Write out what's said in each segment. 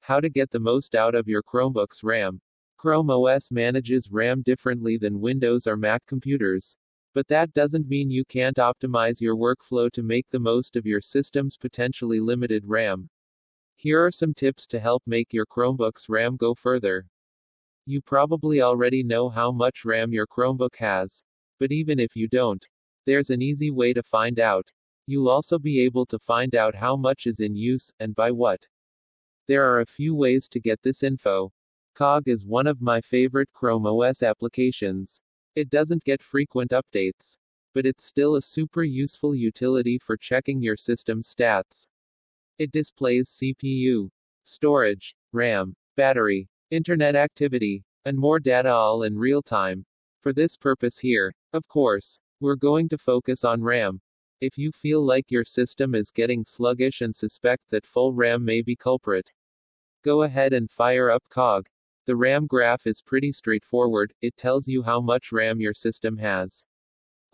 How to get the most out of your Chromebook's RAM. Chrome OS manages RAM differently than Windows or Mac computers. But that doesn't mean you can't optimize your workflow to make the most of your system's potentially limited RAM. Here are some tips to help make your Chromebook's RAM go further. You probably already know how much RAM your Chromebook has. But even if you don't, there's an easy way to find out. You'll also be able to find out how much is in use, and by what. There are a few ways to get this info. CHROMEBOOKS is one of my favorite Chrome OS applications. It doesn't get frequent updates, but it's still a super useful utility for checking your system stats. It displays CPU, storage, RAM, battery, internet activity, and more data all in real time. For this purpose here, of course, we're going to focus on RAM. If you feel like your system is getting sluggish and suspect that full RAM may be culprit, go ahead and fire up CHROMEBOOKS. The RAM graph is pretty straightforward. It tells you how much RAM your system has,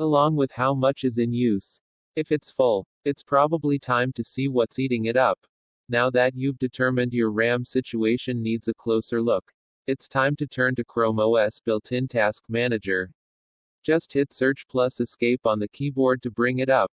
along with how much is in use. If it's full, it's probably time to see what's eating it up. Now that you've determined your RAM situation needs a closer look, it's time to turn to Chrome OS built-in Task Manager. Just hit Search plus Escape on the keyboard to bring it up.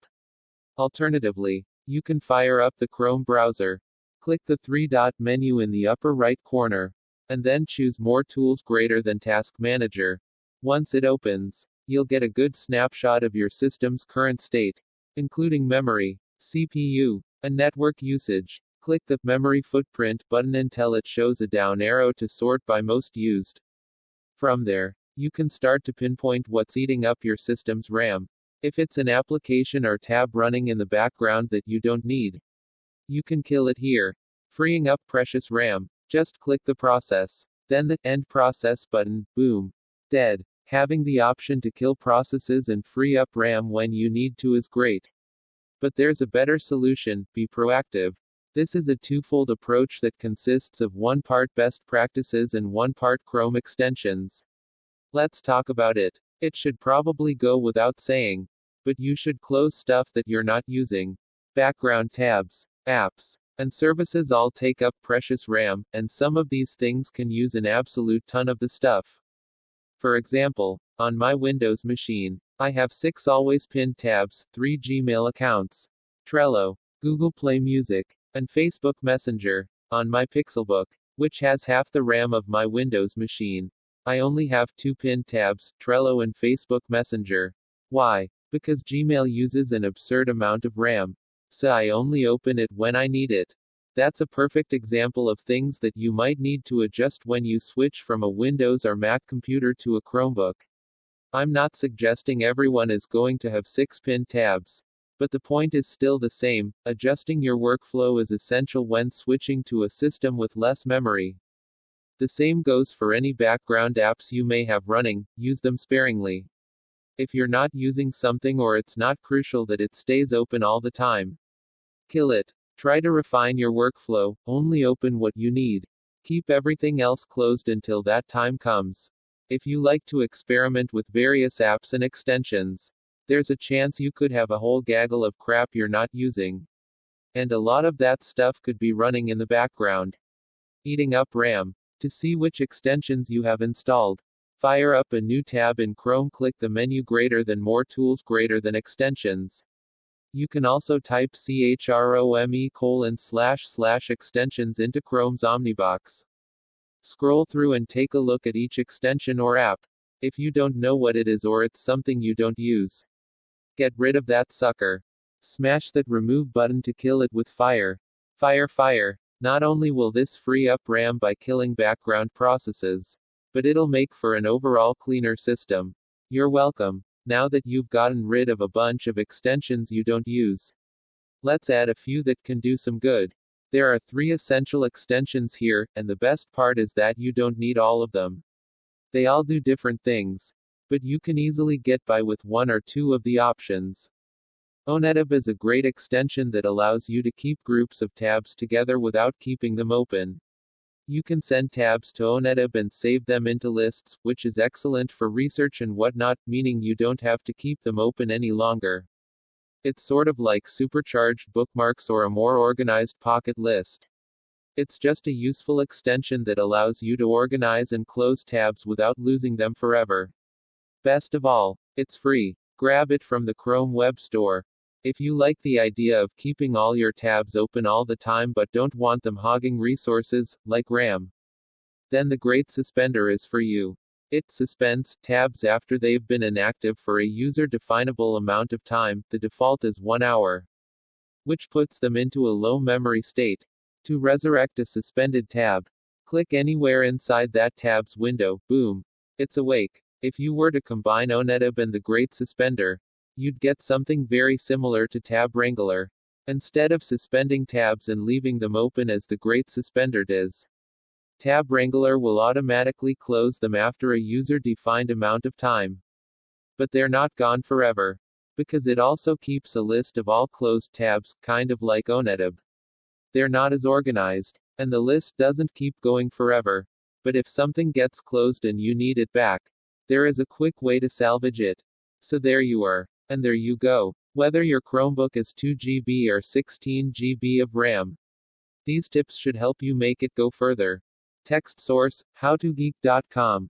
Alternatively, you can fire up the Chrome browser. Click the three-dot menu in the upper right corner, and then choose More Tools greater than Task Manager. Once it opens, you'll get a good snapshot of your system's current state, including memory, CPU, and network usage. Click the Memory Footprint button until it shows a down arrow to sort by most used. From there, you can start to pinpoint what's eating up your system's RAM. If it's an application or tab running in the background that you don't need, you can kill it here, freeing up precious RAM. Just click the process, then the End Process button. Boom. Dead. Having the option to kill processes and free up RAM when you need to is great. But there's a better solution: be proactive. This is a twofold approach that consists of one part best practices and one part Chrome extensions. Let's talk about it. It should probably go without saying, but you should close stuff that you're not using. Background tabs, apps, and services all take up precious RAM, and some of these things can use an absolute ton of the stuff. For example, on my Windows machine, I have 6 always pinned tabs, 3 Gmail accounts, Trello, Google Play Music, and Facebook Messenger. On my Pixelbook, which has half the RAM of my Windows machine, I only have 2 pinned tabs, Trello and Facebook Messenger. Why? Because Gmail uses an absurd amount of RAM. So I only open it when I need it. That's a perfect example of things that you might need to adjust when you switch from a Windows or Mac computer to a Chromebook. I'm not suggesting everyone is going to have 6 pinned tabs, but the point is still the same: adjusting your workflow is essential when switching to a system with less memory. The same goes for any background apps you may have running. Use them sparingly. If you're not using something or it's not crucial that it stays open all the time, kill it. Try to refine your workflow. Only open what you need. Keep everything else closed until that time comes. If you like to experiment with various apps and extensions, there's a chance you could have a whole gaggle of crap you're not using. And a lot of that stuff could be running in the background, eating up RAM. To see which extensions you have installed, fire up a new tab in Chrome. Click the menu greater than More Tools greater than Extensions. You can also type CHROME://extensions into Chrome's Omnibox. Scroll through and take a look at each extension or app. If you don't know what it is or it's something you don't use, get rid of that sucker. Smash that remove button to kill it with fire. Fire. Not only will this free up RAM by killing background processes, but it'll make for an overall cleaner system. You're welcome. Now that you've gotten rid of a bunch of extensions you don't use, let's add a few that can do some good. There are 3 essential extensions here, and the best part is that you don't need all of them. They all do different things, but you can easily get by with 1 or 2 of the options. ONETAB is a great extension that allows you to keep groups of tabs together without keeping them open. You can send tabs to ONETAB and save them into lists, which is excellent for research and whatnot, meaning you don't have to keep them open any longer. It's sort of like supercharged bookmarks or a more organized pocket list. It's just a useful extension that allows you to organize and close tabs without losing them forever. Best of all, it's free. Grab it from the Chrome Web Store. If you like the idea of keeping all your tabs open all the time but don't want them hogging resources, like RAM, then the Great Suspender is for you. It suspends tabs after they've been inactive for a user-definable amount of time, the default is 1 hour, which puts them into a low memory state. To resurrect a suspended tab, click anywhere inside that tab's window, boom, it's awake. If you were to combine ONETAB and the Great Suspender, you'd get something very similar to Tab Wrangler. Instead of suspending tabs and leaving them open as the Great Suspender does, Tab Wrangler will automatically close them after a user-defined amount of time. But they're not gone forever, because it also keeps a list of all closed tabs, kind of like ONETAB. They're not as organized, and the list doesn't keep going forever. But if something gets closed and you need it back, there is a quick way to salvage it. So there you are. And there you go. Whether your Chromebook is 2 GB or 16 GB of RAM, these tips should help you make it go further. Text source, howtogeek.com.